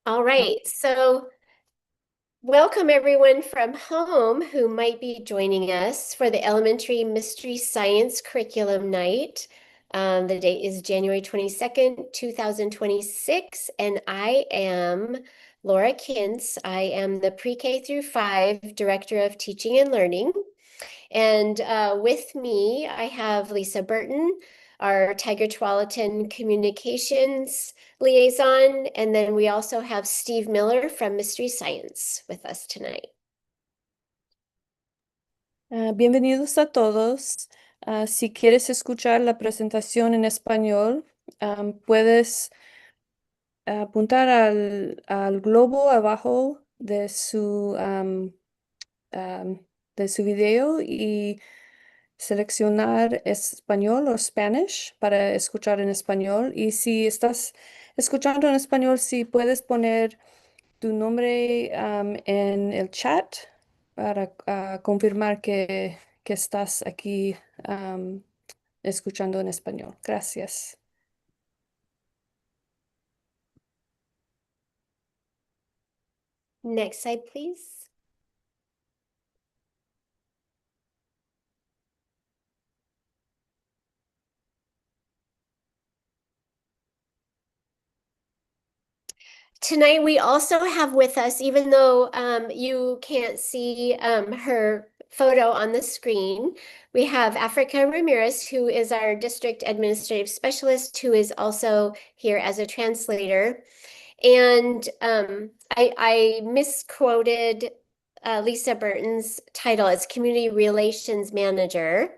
All right, so welcome everyone from home who might be joining us for the Elementary Mystery Science Curriculum Night. The date is January 22nd, 2026, and I am Laura Kintz. I am the Pre-K through 5 Director of Teaching and Learning. And with me, I have Lisa Burton, our Tiger Tualatin Communications Liaison, and then we also have Steve Miller from Mystery Science with us tonight. Bienvenidos a todos. Si quieres escuchar la presentación en español, puedes apuntar al globo abajo de su video y seleccionar español o Spanish para escuchar en español. Y si estás escuchando en español, si puedes poner tu nombre en el chat para confirmar que estás aquí escuchando en español. Gracias. Next slide, please. Tonight, we also have with us, even though you can't see her photo on the screen, we have Africa Ramirez, who is our district administrative specialist, who is also here as a translator. And I misquoted Lisa Burton's title. It's Community Relations Manager.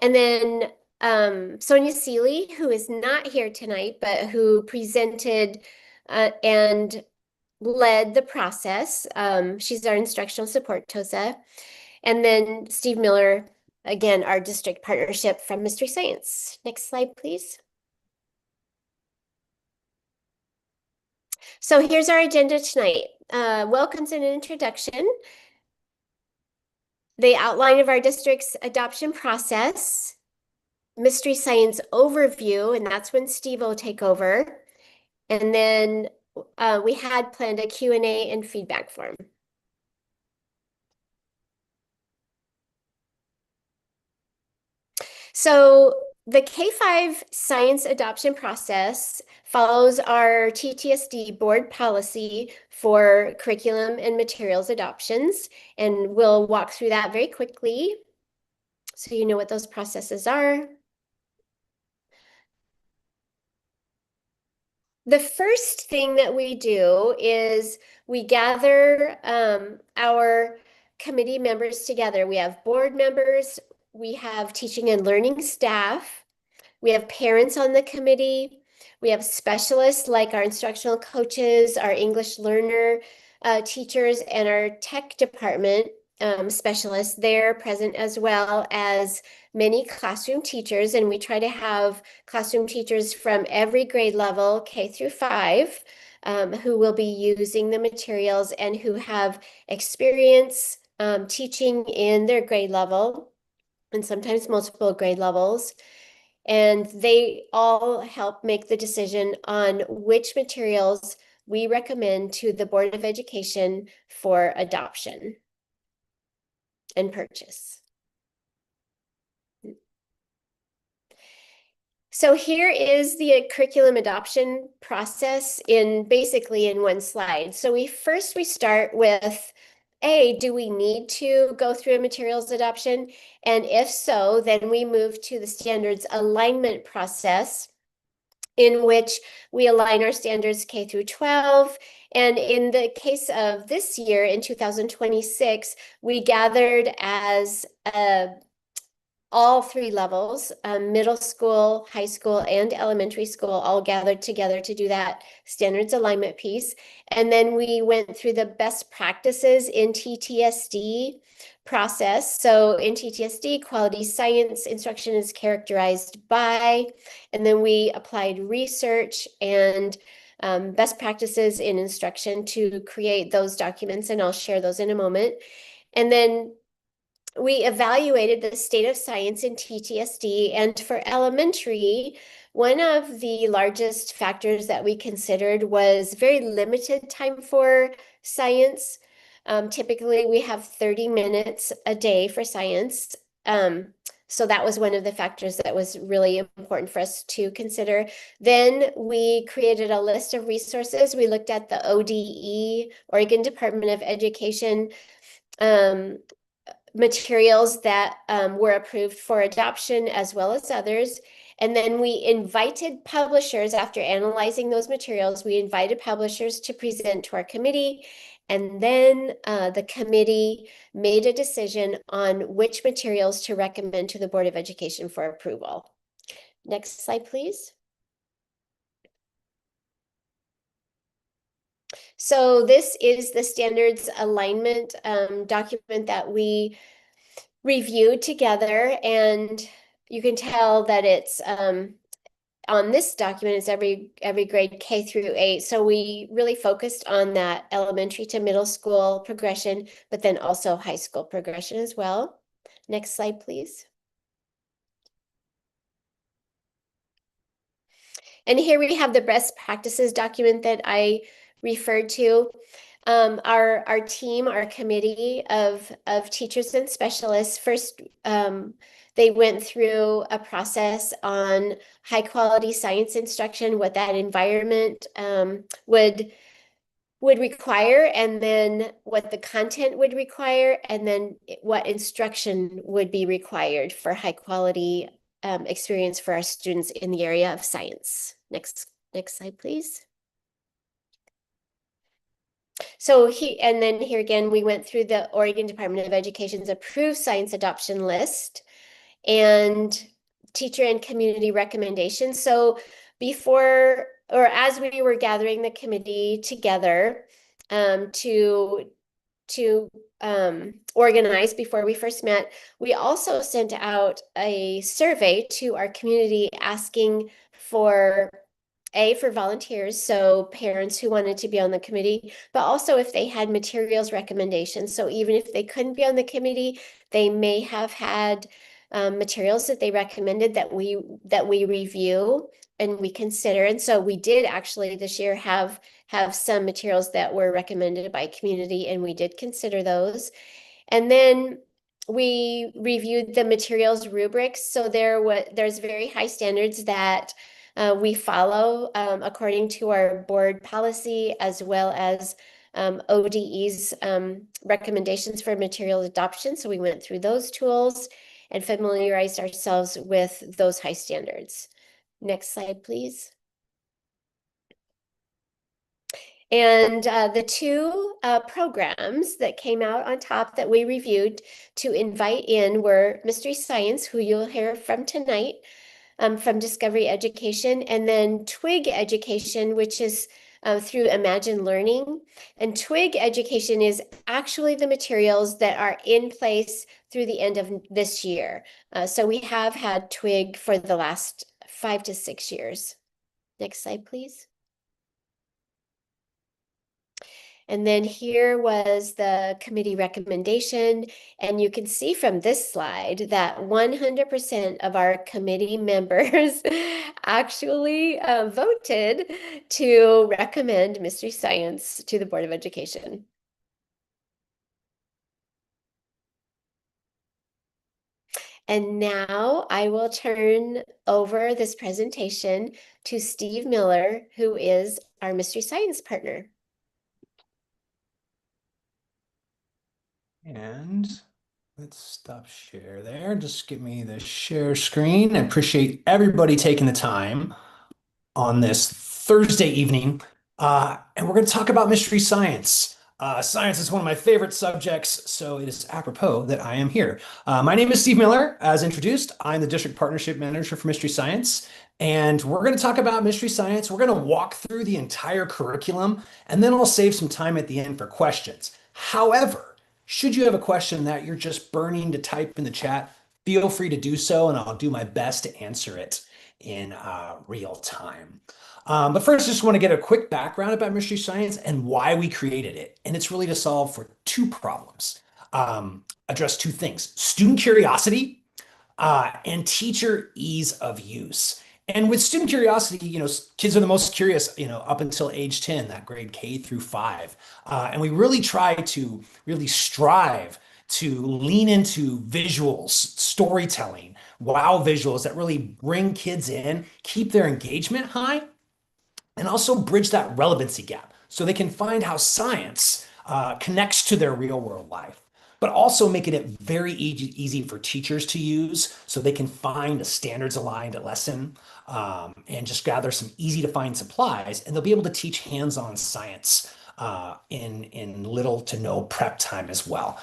And then Sonia Seeley, who is not here tonight, but who presented and led the process. She's our instructional support TOSA. And then Steve Miller, again, our district partnership from Mystery Science. Next slide, please. So here's our agenda tonight. Welcomes and introduction, the outline of our district's adoption process, Mystery Science overview, and that's when Steve will take over. And then we had planned a Q&A and feedback form. So the K-5 science adoption process follows our TTSD board policy for curriculum and materials adoptions, and we'll walk through that very quickly so you know what those processes are. The first thing that we do is we gather our committee members together. We have board members, we have teaching and learning staff, we have parents on the committee, we have specialists like our instructional coaches, our English learner teachers, and our tech department specialists. They're present, as well as many classroom teachers, and we try to have classroom teachers from every grade level, K through 5, who will be using the materials and who have experience teaching in their grade level and sometimes multiple grade levels. And they all help make the decision on which materials we recommend to the Board of Education for adoption and purchase. So here is the curriculum adoption process basically in one slide. So we start with, do we need to go through a materials adoption? And if so, then we move to the standards alignment process, in which we align our standards K through 12. And in the case of this year, in 2026, we gathered as all 3 levels, middle school, high school, and elementary school, all gathered together to do that standards alignment piece. And then we went through the best practices in TTSD process. So in TTSD, quality science instruction is characterized by, and then we applied research and best practices in instruction to create those documents, and I'll share those in a moment. And then we evaluated the state of science in TTSD, and for elementary, one of the largest factors that we considered was very limited time for science. Typically, we have 30 minutes a day for science. So that was one of the factors that was really important for us to consider. Then we created a list of resources. We looked at the ODE, Oregon Department of Education, materials that were approved for adoption as well as others. And then we invited publishers, after analyzing those materials, we invited publishers to present to our committee. And then the committee made a decision on which materials to recommend to the Board of Education for approval. Next slide, please. So this is the standards alignment document that we reviewed together, and you can tell that it's on this document is every grade K through 8. So we really focused on that elementary to middle school progression, but then also high school progression as well. Next slide, please. And here we have the best practices document that I referred to. Our team, our committee of teachers and specialists, first they went through a process on high quality science instruction, what that environment would require, and then what the content would require, and then what instruction would be required for high quality experience for our students in the area of science. Next slide, please. So and then here again, we went through the Oregon Department of Education's approved science adoption list and teacher and community recommendations. So before, or as we were gathering the committee together to organize before we first met, we also sent out a survey to our community asking for volunteers, so parents who wanted to be on the committee, but also if they had materials recommendations. So even if they couldn't be on the committee, they may have had materials that they recommended that we review and we consider. And so we did actually this year have some materials that were recommended by community, and we did consider those. And then we reviewed the materials rubrics. So there's very high standards that we follow according to our board policy, as well as ODE's recommendations for material adoption. So we went through those tools and familiarized ourselves with those high standards. Next slide, please. And the two programs that came out on top that we reviewed to invite in were Mystery Science, who you'll hear from tonight, from Discovery Education, and then Twig Education, which is through Imagine Learning. And Twig Education is actually the materials that are in place through the end of this year. So we have had Twig for the last 5 to 6 years. Next slide, please. And then here was the committee recommendation. And you can see from this slide that 100% of our committee members actually voted to recommend Mystery Science to the Board of Education. And now I will turn over this presentation to Steve Miller, who is our Mystery Science partner. And let's stop share there. Just give me the share screen. I appreciate everybody taking the time on this Thursday evening. And we're going to talk about Mystery Science. Science is one of my favorite subjects, so it is apropos that I am here. My name is Steve Miller. As introduced, I'm the District Partnership Manager for Mystery Science. And we're going to talk about Mystery Science. We're going to walk through the entire curriculum, and then I'll save some time at the end for questions. However, should you have a question that you're just burning to type in the chat, feel free to do so, and I'll do my best to answer it in real time. But first, just want to get a quick background about Mystery Science and why we created it. And it's really to solve for two problems. address two things: student curiosity and teacher ease of use. And with student curiosity, kids are the most curious, up until age 10, that grade K through 5. And we really try to really strive to lean into visuals, storytelling, wow visuals that really bring kids in, keep their engagement high, and also bridge that relevancy gap so they can find how science connects to their real world life, but also making it very easy for teachers to use so they can find a standards aligned lesson and just gather some easy to find supplies, and they'll be able to teach hands-on science in little to no prep time as well.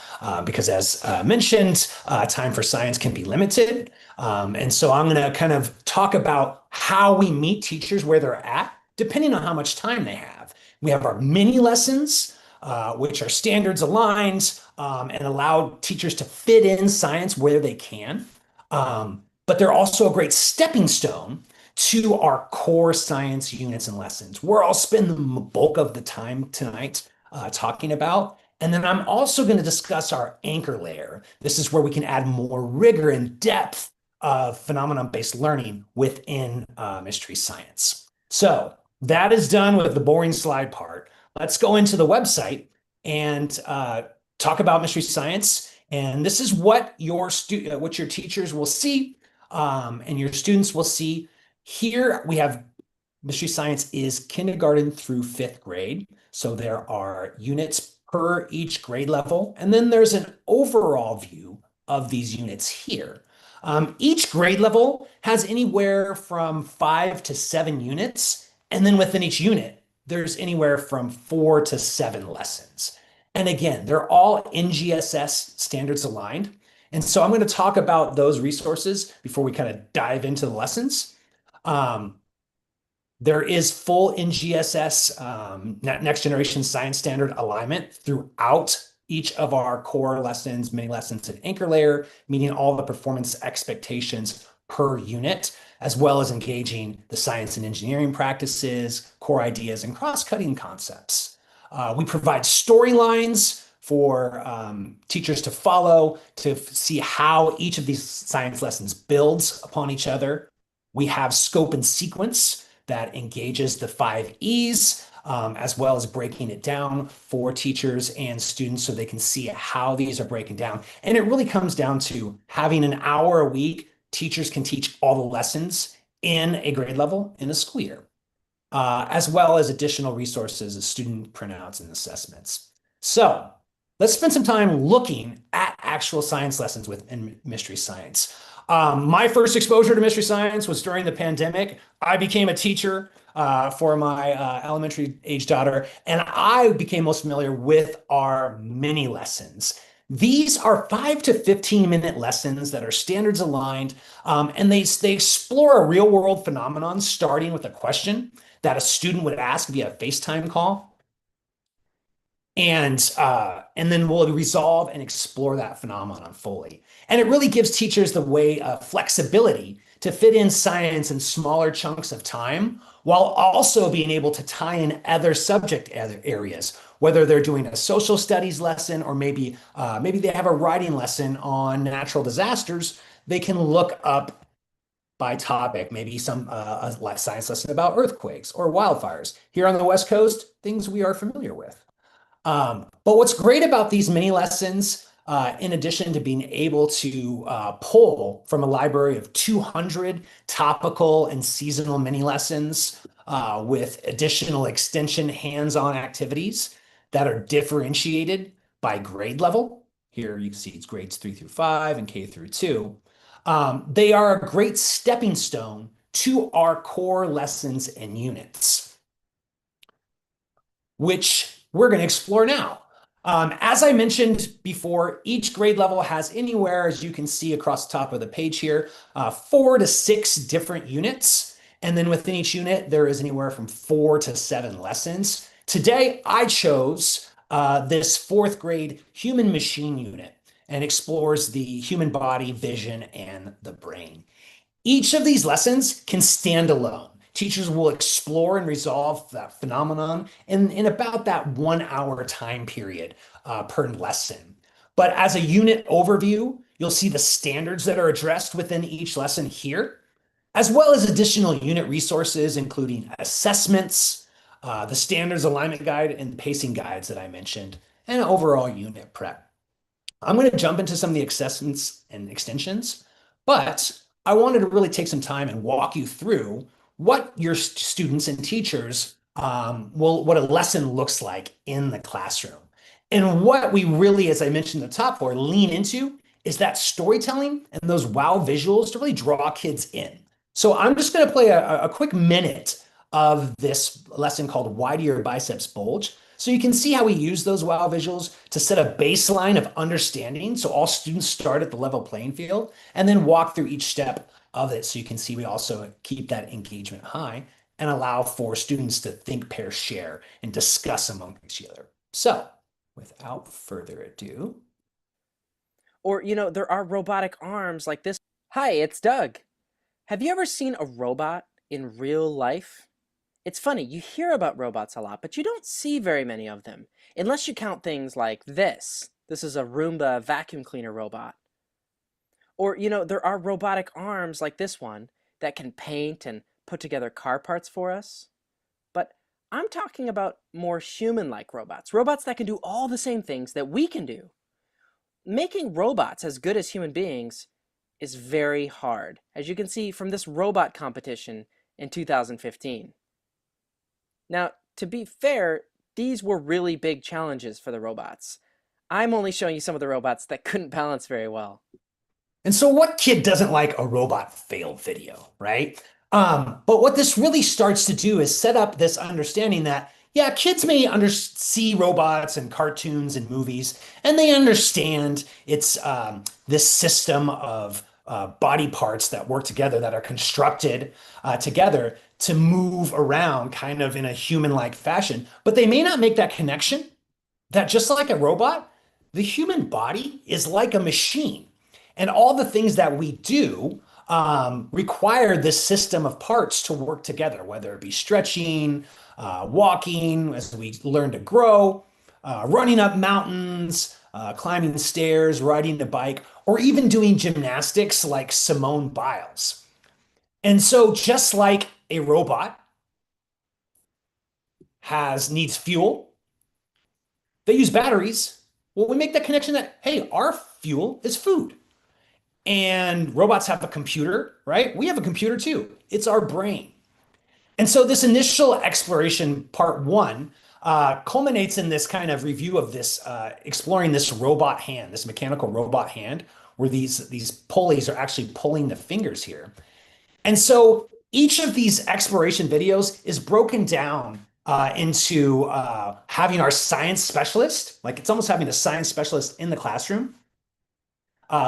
Because as mentioned, time for science can be limited. And so I'm going to kind of talk about how we meet teachers where they're at, depending on how much time they have. We have our mini lessons, which are standards aligned and allow teachers to fit in science where they can. But they're also a great stepping stone to our core science units and lessons, where I'll spend the bulk of the time tonight talking about. And then I'm also going to discuss our anchor layer. This is where we can add more rigor and depth of phenomenon-based learning within Mystery Science. So that is done with the boring slide part. Let's go into the website and talk about Mystery Science. And this is what your teachers will see and your students will see. Here we have Mystery Science is kindergarten through 5th grade. So there are units per each grade level. And then there's an overall view of these units here. Each grade level has anywhere from 5 to 7 units. And then within each unit, there's anywhere from 4 to 7 lessons. And again, they're all NGSS standards aligned. And so I'm going to talk about those resources before we kind of dive into the lessons. There is full NGSS, Next Generation Science Standard alignment throughout each of our core lessons, mini lessons, and anchor layer, meeting all the performance expectations per unit, as well as engaging the science and engineering practices, core ideas, and cross-cutting concepts. We provide storylines for teachers to follow to see how each of these science lessons builds upon each other. We have scope and sequence that engages the 5 E's, as well as breaking it down for teachers and students so they can see how these are breaking down. And it really comes down to having an hour a week. Teachers can teach all the lessons in a grade level in a school year, as well as additional resources as student printouts and assessments. So let's spend some time looking at actual science lessons within Mystery Science. My first exposure to Mystery Science was during the pandemic. I became a teacher for my elementary age daughter, and I became most familiar with our mini lessons. These are 5 to 15-minute lessons that are standards aligned, and they explore a real-world phenomenon, starting with a question that a student would ask via a FaceTime call. And then we'll resolve and explore that phenomenon fully. And it really gives teachers the way of flexibility to fit in science in smaller chunks of time, while also being able to tie in other subject areas, whether they're doing a social studies lesson or maybe they have a writing lesson on natural disasters. They can look up by topic, maybe a science lesson about earthquakes or wildfires. Here on the West Coast, things we are familiar with. But what's great about these mini lessons, in addition to being able to pull from a library of 200 topical and seasonal mini lessons with additional extension hands-on activities that are differentiated by grade level. Here you can see it's grades 3 through 5 and K through 2. They are a great stepping stone to our core lessons and units, which we're going to explore now. As I mentioned before, each grade level has anywhere, as you can see across the top of the page here, 4 to 6 different units. And then within each unit, there is anywhere from 4 to 7 lessons. Today, I chose this 4th grade human machine unit and explores the human body, vision, and the brain. Each of these lessons can stand alone. Teachers will explore and resolve that phenomenon in about that 1 hour time period per lesson. But as a unit overview, you'll see the standards that are addressed within each lesson here, as well as additional unit resources, including assessments, the standards alignment guide and pacing guides that I mentioned, and overall unit prep. I'm going to jump into some of the assessments and extensions, but I wanted to really take some time and walk you through what your students and teachers what a lesson looks like in the classroom. And what we really, as I mentioned in the top four, lean into is that storytelling and those wow visuals to really draw kids in. So I'm just going to play a quick minute of this lesson called Why Do Your Biceps Bulge? So you can see how we use those wow visuals to set a baseline of understanding. So all students start at the level playing field and then walk through each step of it. So you can see we also keep that engagement high and allow for students to think, pair, share, and discuss among each other. So without further ado. Or, there are robotic arms like this. Hi, it's Doug. Have you ever seen a robot in real life? It's funny, you hear about robots a lot, but you don't see very many of them, unless you count things like this. This is a Roomba vacuum cleaner robot. Or, there are robotic arms like this one that can paint and put together car parts for us. But I'm talking about more human-like robots, robots that can do all the same things that we can do. Making robots as good as human beings is very hard, as you can see from this robot competition in 2015. Now, to be fair, these were really big challenges for the robots. I'm only showing you some of the robots that couldn't balance very well. And so what kid doesn't like a robot fail video, right? But what this really starts to do is set up this understanding that, yeah, kids may see robots and cartoons and movies, and they understand it's this system of body parts that work together, that are constructed together to move around kind of in a human-like fashion. But they may not make that connection that just like a robot, the human body is like a machine. And all the things that we do require this system of parts to work together, whether it be stretching, walking as we learn to grow, running up mountains, climbing stairs, riding a bike, or even doing gymnastics like Simone Biles. And so just like a robot needs fuel, they use batteries. Well, we make that connection that, hey, our fuel is food. And robots have a computer, right? We have a computer too. It's our brain. And so this initial exploration, part one, culminates in this kind of review of this, exploring this robot hand, this mechanical robot hand, where these pulleys are actually pulling the fingers here. And so each of these exploration videos is broken down into having our science specialist, like it's almost having a science specialist in the classroom,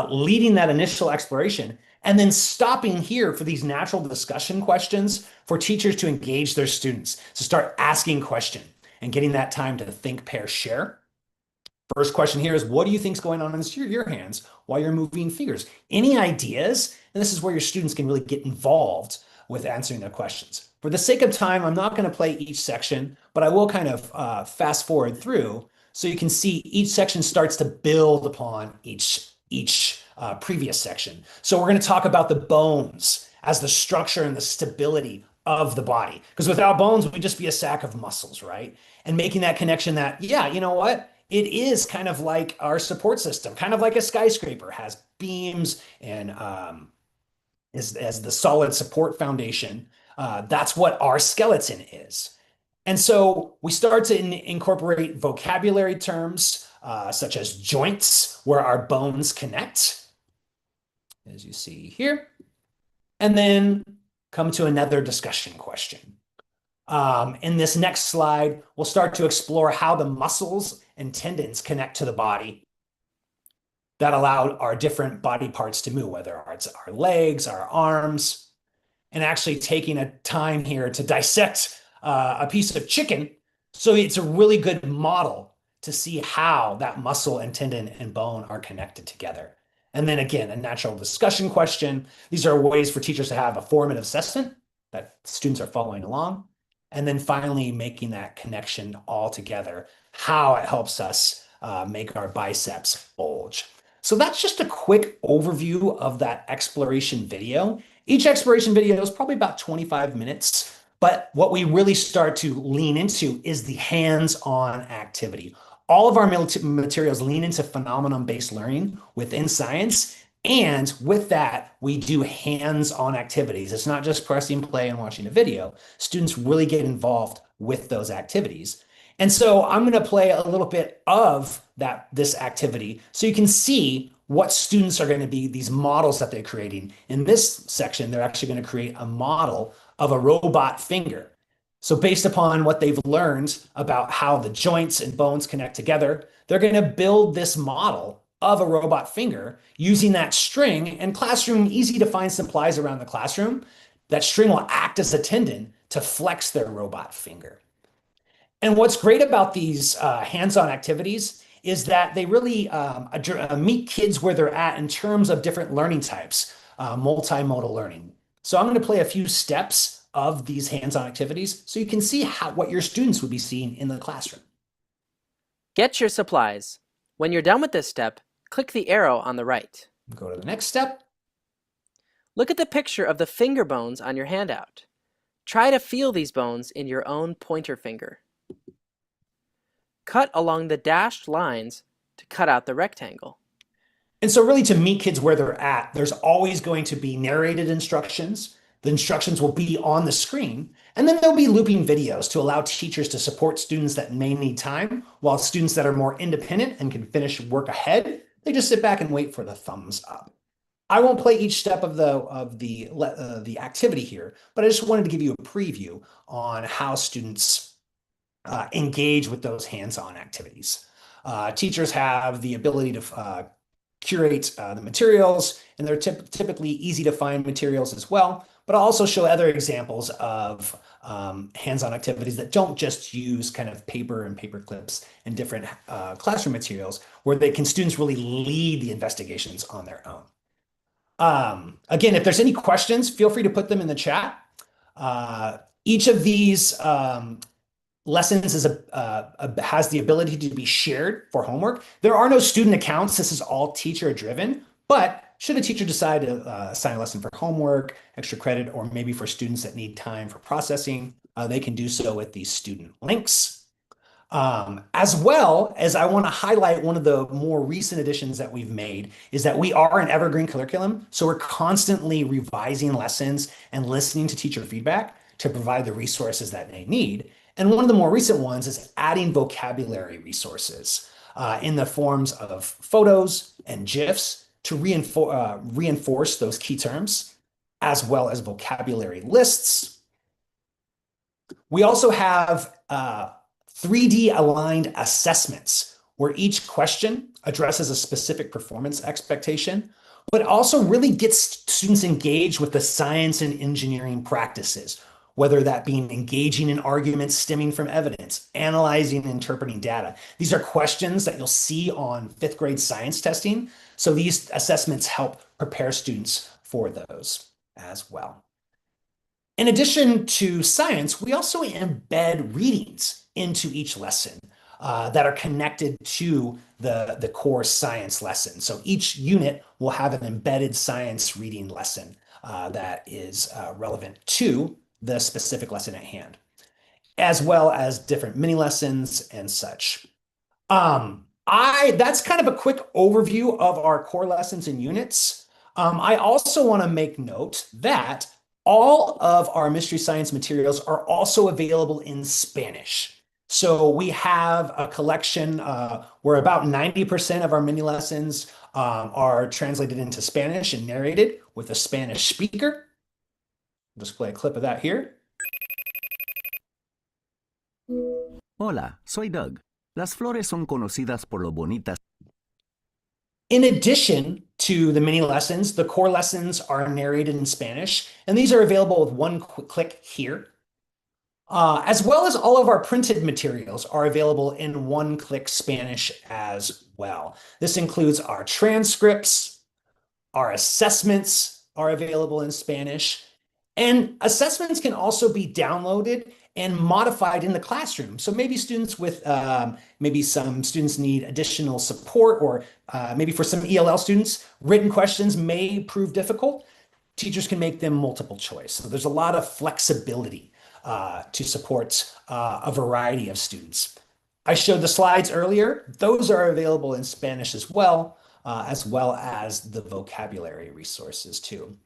leading that initial exploration, and then stopping here for these natural discussion questions for teachers to engage their students, to start asking questions and getting that time to think, pair, share. First question here is, what do you think is going on in your hands while you're moving fingers? Any ideas? And this is where your students can really get involved with answering their questions. For the sake of time, I'm not going to play each section, but I will kind of fast forward through so you can see each section starts to build upon each previous section. So we're going to talk about the bones as the structure and the stability of the body. Because without bones, we'd just be a sack of muscles, right? And making that connection that, yeah, you know what? It is kind of like our support system, kind of like a skyscraper has beams and as the solid support foundation. That's what our skeleton is. And so we start to incorporate vocabulary terms such as joints, where our bones connect, as you see here, and then come to another discussion question. In this next slide, we'll start to explore how the muscles and tendons connect to the body that allow our different body parts to move, whether it's our legs, our arms, and actually taking a time here to dissect a piece of chicken. So it's a really good model to see how that muscle and tendon and bone are connected together. And then again, a natural discussion question. These are ways for teachers to have a formative assessment that students are following along. And then finally, making that connection all together, how it helps us make our biceps bulge. So that's just a quick overview of that exploration video. Each exploration video is probably about 25 minutes, but what we really start to lean into is the hands-on activity. All of our materials lean into phenomenon-based learning within science, and with that, we do hands-on activities. It's not just pressing play and watching a video. Students really get involved with those activities. And so I'm going to play a little bit of this activity so you can see what students are going to be, these models that they're creating. In this section, they're actually going to create a model of a robot finger. So based upon what they've learned about how the joints and bones connect together, they're going to build this model of a robot finger using that string. And Classroom, easy to find supplies around the classroom. That string will act as a tendon to flex their robot finger. And what's great about these hands-on activities is that they really meet kids where they're at in terms of different learning types, multimodal learning. So I'm going to play a few steps of these hands-on activities so you can see what your students would be seeing in the classroom. Get your supplies. When you're done with this step, click the arrow on the right. Go to the next step. Look at the picture of the finger bones on your handout. Try to feel these bones in your own pointer finger. Cut along the dashed lines to cut out the rectangle. And so really to meet kids where they're at, there's always going to be narrated instructions. The instructions will be on the screen, and then there'll be looping videos to allow teachers to support students that may need time, while students that are more independent and can finish work ahead, they just sit back and wait for the thumbs up. I won't play each step of the activity here, but I just wanted to give you a preview on how students engage with those hands-on activities. Teachers have the ability to curate the materials, and they're typically easy to find materials as well, but I'll also show other examples of hands-on activities that don't just use kind of paper and paper clips and different classroom materials, where students really lead the investigations on their own. Again, if there's any questions, feel free to put them in the chat. Each of these lessons has the ability to be shared for homework. There are no student accounts. This is all teacher driven, but should a teacher decide to assign a lesson for homework, extra credit, or maybe for students that need time for processing, they can do so with these student links. As well as I want to highlight one of the more recent additions that we've made is that we are an evergreen curriculum. So we're constantly revising lessons and listening to teacher feedback to provide the resources that they need. And one of the more recent ones is adding vocabulary resources in the forms of photos and GIFs to reinforce those key terms, as well as vocabulary lists. We also have 3D aligned assessments where each question addresses a specific performance expectation, but also really gets students engaged with the science and engineering practices, whether that being engaging in arguments stemming from evidence, analyzing and interpreting data. These are questions that you'll see on 5th grade science testing. So these assessments help prepare students for those as well. In addition to science, we also embed readings into each lesson that are connected to the core science lesson. So each unit will have an embedded science reading lesson that is relevant to the specific lesson at hand, as well as different mini lessons and such. That's kind of a quick overview of our core lessons and units. I also want to make note that all of our Mystery Science materials are also available in Spanish. So we have a collection where about 90% of our mini lessons are translated into Spanish and narrated with a Spanish speaker. I'll just play a clip of that here. Hola, soy Doug. Las flores son conocidas por lo bonitas. In addition to the mini lessons, the core lessons are narrated in Spanish, and these are available with one click here. As well as all of our printed materials are available in one-click Spanish as well. This includes our transcripts, our assessments are available in Spanish, and assessments can also be downloaded and modified in the classroom. So maybe students with, maybe some students need additional support, or maybe for some ELL students, written questions may prove difficult. Teachers can make them multiple choice. So there's a lot of flexibility to support a variety of students. I showed the slides earlier. Those are available in Spanish as well as the vocabulary resources too.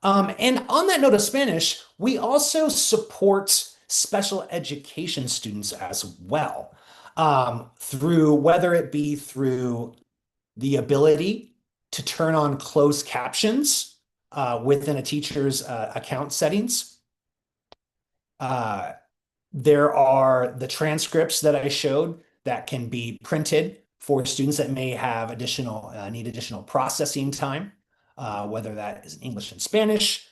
And on that note of Spanish, we also support special education students as well, through whether it be through the ability to turn on closed captions within a teacher's account settings. There are the transcripts that I showed that can be printed for students that may have need additional processing time, whether that is English and Spanish.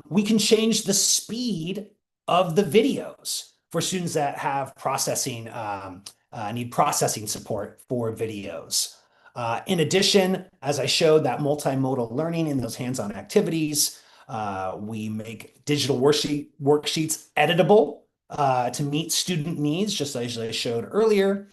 We can change the speed of the videos for students that have need processing support for videos. In addition, as I showed, that multimodal learning in those hands-on activities, we make digital worksheets editable to meet student needs, just as I showed earlier,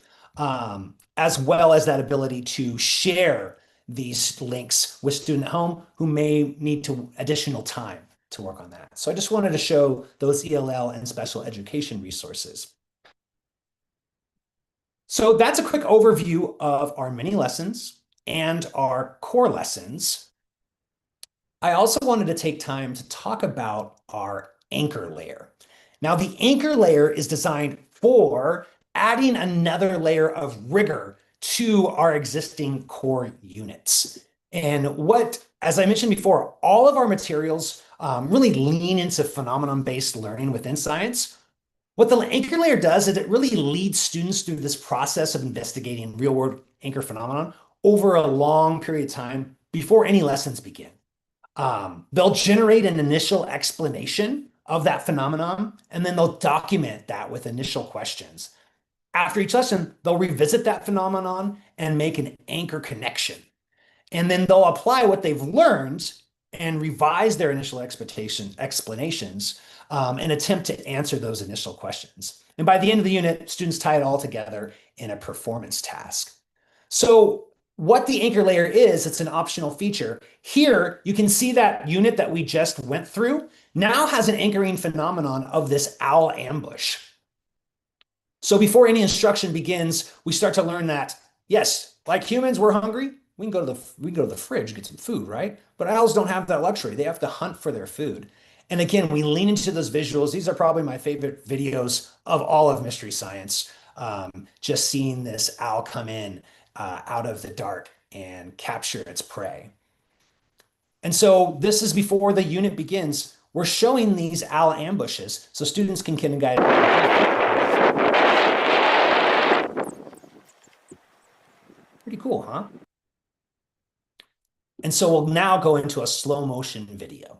as well as that ability to share these links with student at home who may need additional time to work on that. So I just wanted to show those ELL and special education resources. So that's a quick overview of our mini lessons and our core lessons. I also wanted to take time to talk about our anchor layer. Now, the anchor layer is designed for adding another layer of rigor to our existing core units. And as I mentioned before, all of our materials really lean into phenomenon-based learning within science. What the anchor layer does is it really leads students through this process of investigating real-world anchor phenomenon over a long period of time before any lessons begin. They'll generate an initial explanation of that phenomenon, and then they'll document that with initial questions. After each lesson, they'll revisit that phenomenon and make an anchor connection. And then they'll apply what they've learned and revise their initial explanations and attempt to answer those initial questions. And by the end of the unit, students tie it all together in a performance task. So what the anchor layer is, it's an optional feature. Here, you can see that unit that we just went through now has an anchoring phenomenon of this owl ambush. So before any instruction begins, we start to learn that, yes, like humans, we're hungry. We can go to the fridge, get some food, right? But owls don't have that luxury. They have to hunt for their food. And again, we lean into those visuals. These are probably my favorite videos of all of Mystery Science. Just seeing this owl come in out of the dark and capture its prey. And so this is before the unit begins. We're showing these owl ambushes so students can guide. Pretty cool, huh? And so we'll now go into a slow motion video.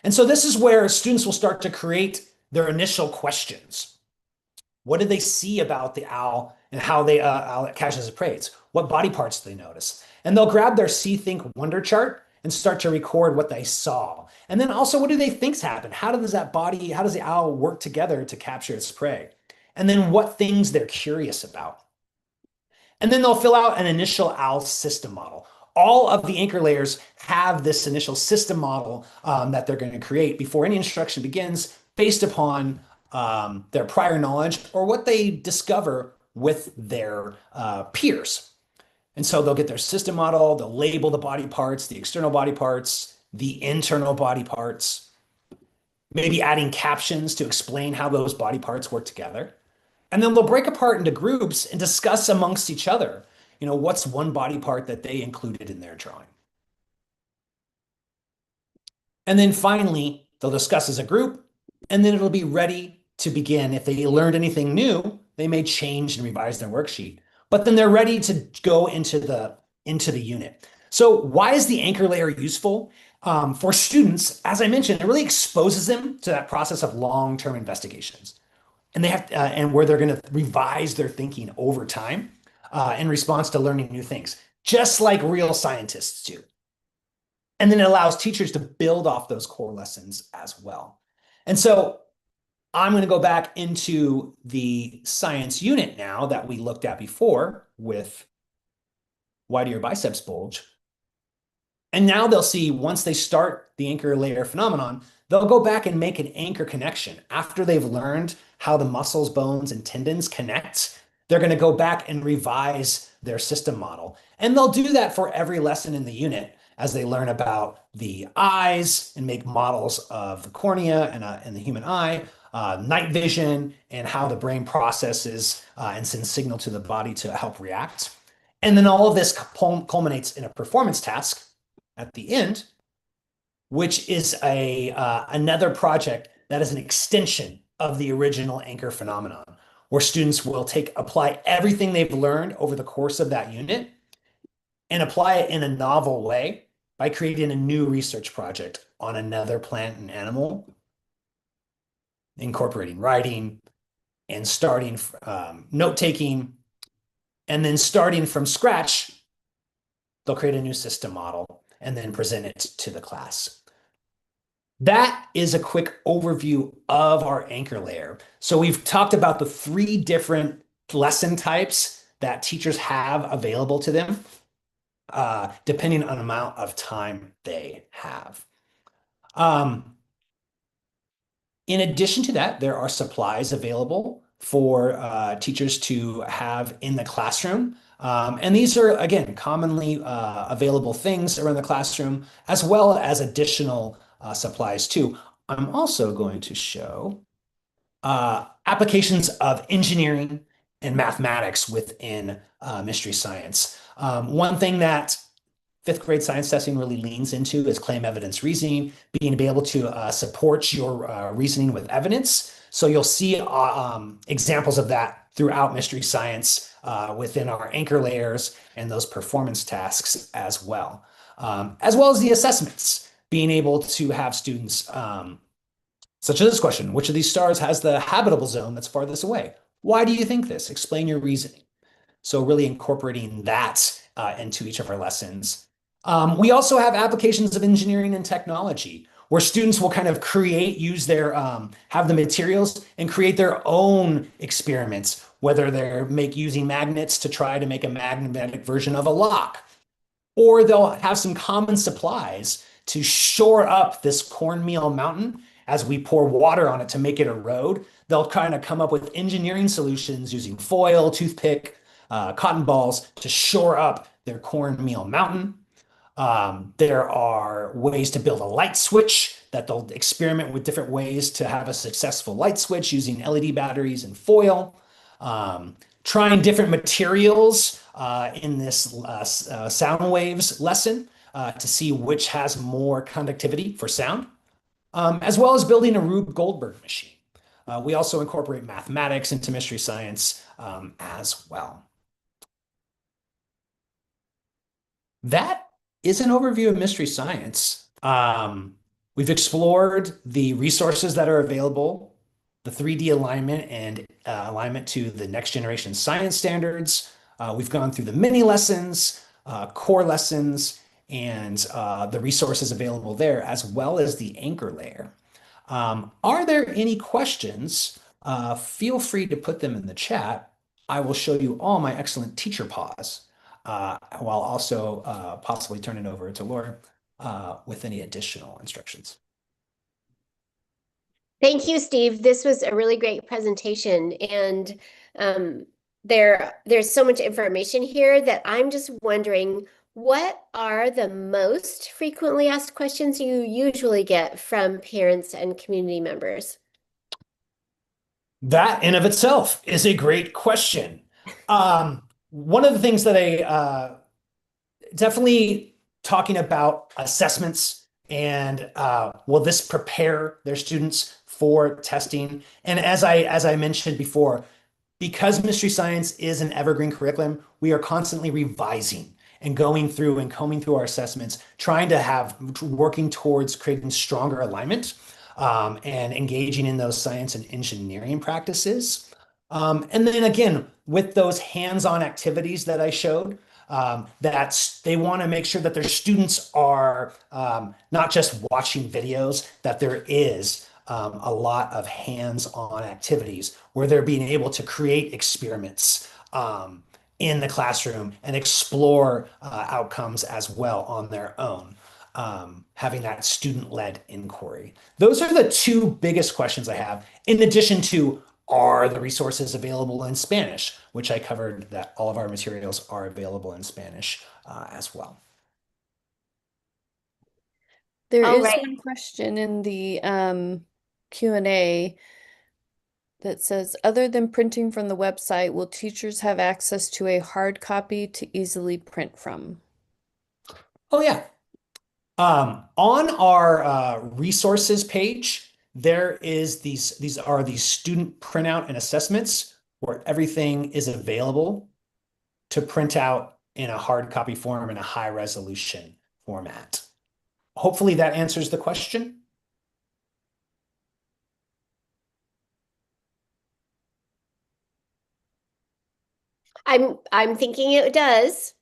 And so this is where students will start to create their initial questions. What did they see about the owl and how the owl catches its prey? What body parts do they notice? And they'll grab their See, Think, Wonder chart and start to record what they saw. And then also, what do they think's happened? How does the owl work together to capture its prey? And then what things they're curious about. And then they'll fill out an initial owl system model. All of the anchor layers have this initial system model that they're going to create before any instruction begins based upon their prior knowledge or what they discover with their peers. And so they'll get their system model, they'll label the body parts, the external body parts, the internal body parts, maybe adding captions to explain how those body parts work together. And then they'll break apart into groups and discuss amongst each other, what's one body part that they included in their drawing. And then finally, they'll discuss as a group, and then it'll be ready to begin. If they learned anything new, they may change and revise their worksheet, but then they're ready to go into the unit. So why is the anchor layer useful? For students, as I mentioned, it really exposes them to that process of long-term investigations. And and where they're going to revise their thinking over time in response to learning new things. just like real scientists do. And then it allows teachers to build off those core lessons as well. And so I'm going to go back into the science unit now that we looked at before with why do your biceps bulge? And now they'll see, once they start the anchor layer phenomenon, they'll go back and make an anchor connection. After they've learned how the muscles, bones, and tendons connect, they're going to go back and revise their system model. And they'll do that for every lesson in the unit as they learn about the eyes and make models of the cornea and the human eye, night vision, and how the brain processes and sends signal to the body to help react. And then all of this culminates in a performance task at the end, which is another project that is an extension of the original anchor phenomenon, where students will apply everything they've learned over the course of that unit and apply it in a novel way by creating a new research project on another plant and animal, incorporating writing and starting note-taking, and then starting from scratch, they'll create a new system model and then present it to the class. That is a quick overview of our anchor layer. So we've talked about the 3 different lesson types that teachers have available to them, depending on the amount of time they have. In addition to that, there are supplies available for teachers to have in the classroom. And these are, again, commonly available things around the classroom, as well as additional supplies too. I'm also going to show applications of engineering and mathematics within Mystery Science. One thing that 5th grade science testing really leans into is claim evidence reasoning, being able to support your reasoning with evidence. So you'll see examples of that throughout Mystery Science within our anchor layers and those performance tasks as well as the assessments, being able to have students, such as this question, which of these stars has the habitable zone that's farthest away? Why do you think this? Explain your reasoning. So really incorporating that into each of our lessons. We also have applications of engineering and technology, where students will kind of use their, have the materials and create their own experiments, whether they're using magnets to try to make a magnetic version of a lock, or they'll have some common supplies to shore up this cornmeal mountain as we pour water on it to make it erode. They'll kind of come up with engineering solutions using foil, toothpick, cotton balls to shore up their cornmeal mountain. There are ways to build a light switch that they'll experiment with different ways to have a successful light switch using LED batteries and foil. Trying different materials in this sound waves lesson to see which has more conductivity for sound, as well as building a Rube Goldberg machine. We also incorporate mathematics into Mystery Science as well. That is an overview of Mystery Science. We've explored the resources that are available, the 3D alignment and alignment to the next generation science standards. We've gone through the mini lessons, core lessons, and the resources available there, as well as the anchor layer. Are there any questions? Feel free to put them in the chat. I will show you all my excellent teacher pause, while also possibly turn it over to Laura with any additional instructions. Thank you, Steve. This was a really great presentation, and there's so much information here that I'm just wondering, what are the most frequently asked questions you usually get from parents and community members? That in of itself is a great question. One of the things that I definitely talking about assessments and will this prepare their students for testing? And as I mentioned before, because Mystery Science is an evergreen curriculum, we are constantly revising and going through and combing through our assessments, working towards creating stronger alignment and engaging in those science and engineering practices. And then again, with those hands-on activities that I showed, that they want to make sure that their students are not just watching videos, that there is a lot of hands-on activities where they're being able to create experiments in the classroom and explore outcomes as well on their own, having that student-led inquiry. Those are the two biggest questions I have, in addition to, are the resources available in Spanish, which I covered that all of our materials are available in Spanish as well. There All is right. one question in the Q&A that says, other than printing from the website, will teachers have access to a hard copy to easily print from? Oh yeah. On our resources page, there is these are these student printout and assessments where everything is available to print out in a hard copy form in a high resolution format. Hopefully that answers the question. I'm thinking it does.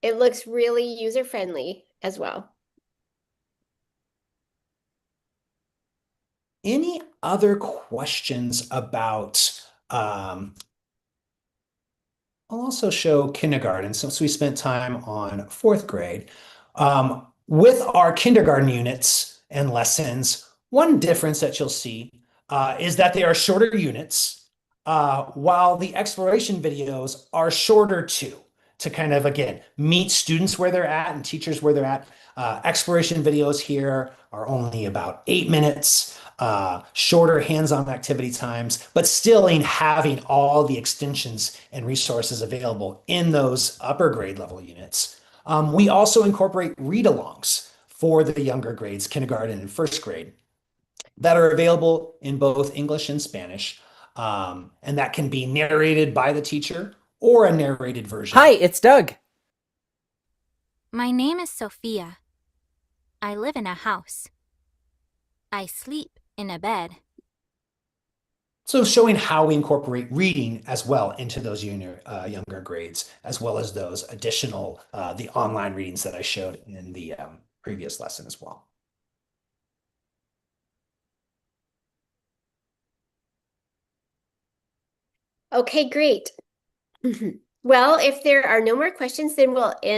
It looks really user-friendly as well. Any other questions about, I'll also show kindergarten since we spent time on fourth grade. With our kindergarten units and lessons, one difference that you'll see is that they are shorter units, while the exploration videos are shorter too, to kind of, again, meet students where they're at and teachers where they're at. Exploration videos here are only about 8 minutes, shorter hands-on activity times, but still in having all the extensions and resources available in those upper grade level units. We also incorporate read-alongs for the younger grades, kindergarten and first grade, that are available in both English and Spanish, and that can be narrated by the teacher or a narrated version. Hi, it's Doug. My name is Sophia. I live in a house. I sleep in a bed. So showing how we incorporate reading as well into those younger grades, as well as those additional, the online readings that I showed in the previous lesson as well. Okay, great. Well, if there are no more questions, then we'll end.